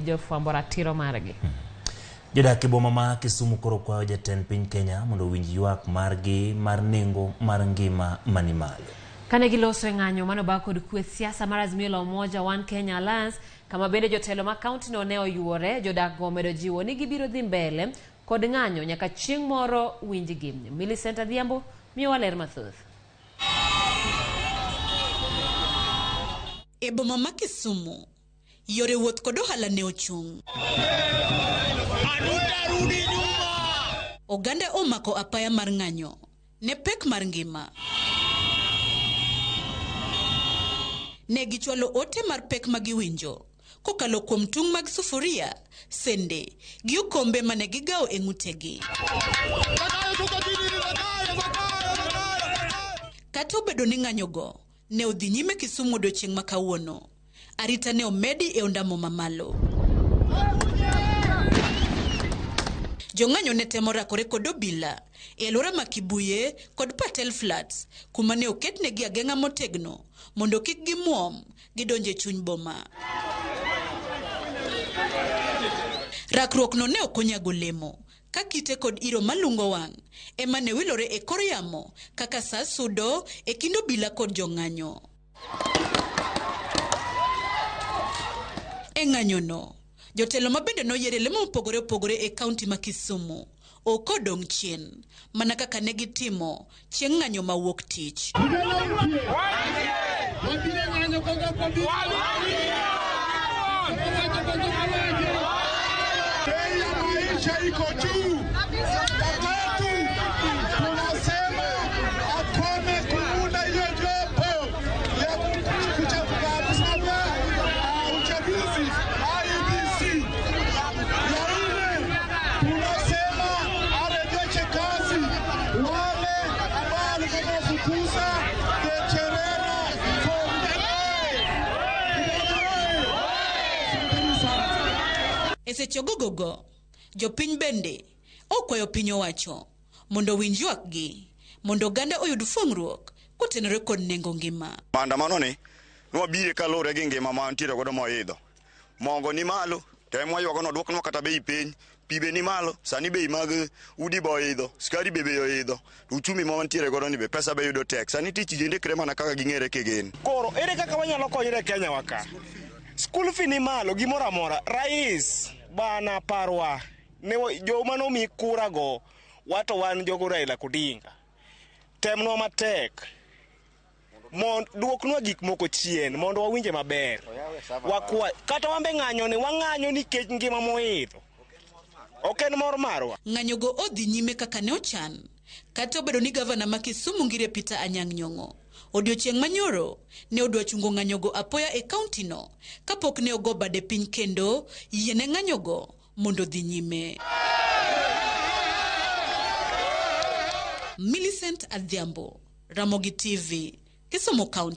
jofwambo ratiro margi. Jodak e boma ma Kisumu koro kwayo jatend piny Kenya mondo winj ywak margi mar nengo mar ngima mani malo. Kane giloso ng'anyo mano ba kod kwe siasa mar Azimio la Umoja One Kenya Alliance, kama bende jotelo ma kaunti no ne oyuore, jodak go medo jiwo ni gibiro dhi mbele kod ng'anyo nyaka chieng' moro winjgi. Millicent Adhiambo miyo waler mathoth. E boma ma Kisumu, yore wuoth kod ohala ne ochung'. Oganda omako apaya mar ng'anyo ne pek mar ngima. Ne gichwalo ote mar pek magiwinjo kokalo kuom tung' mag sufuria, sende gi okombe mane gigawo e ng'utegi. Kata obedo ni ng'anyo go ne odhi nyime Kisumu odiochieng' ma kawuono, arita ne omedi e ondamo mamalo. Jong'anyo ne temo rakore kod obila e alwora ma Kibuye kod Patel Flats, kuma ne oketnegi ageng'a motegno mondo kik gimuom gidonje chuny boma. Rakruok no ne okonyago lemo ka kite kod iro malungo wang' ema ne wilore e kor yamo kaka sa sudo e kind obila kod jong'anyo. E ng'anyo no, jotelo mabende noyiere lemo opogore opogore e kaunti ma Kisumu ok odong' chien mana kaka ne gitimo chieng' ng'anyo ma wuok tich. Eseche gogogo, jopiny bende okwayo piny owacho mondo winj ywakgi mondo oganda oyud fuong'ruok kotenore kod nengo ngima. Maandamano ni nwabire kalure gi ngima ma antiere godo moidho. Mogo ni malo, temo ywago no dwoknwa kata bei piny, pibe ni malo, sani bei mag udi bo idho, skari be idho, uchumi ma antiere godo ni be pesa be yudo tek. Sani tich jende krema na kaka ging'ere kegen. Koro ere kaka wanyalo konyre Kenya waka? School fee ni malo gimora mora. Rais bana parwa ne joma no mi kura go wato wan jogo Raila Odinga. Temno matek. Duoknwa gik moko chien mondo wawinje maber. Wakwa kata wambe ng'anyo ni wang'anyo nikech ngima moidho. Ok en mor marwa. Ng'anyo go odhi nyime kaka ne ochan. Kata obedo ni gavana ma Kisumu Ngire Peter Anyang' Nyong'o odiochieng' manyoro ne odwa chungo ng'anyo go apoya e kaunti no kapok ne ogo bade piny kendo yiene ng'anyo go mondo dhi nyime. Millicent Adhiambo, Ramogi TV, Kisumu County.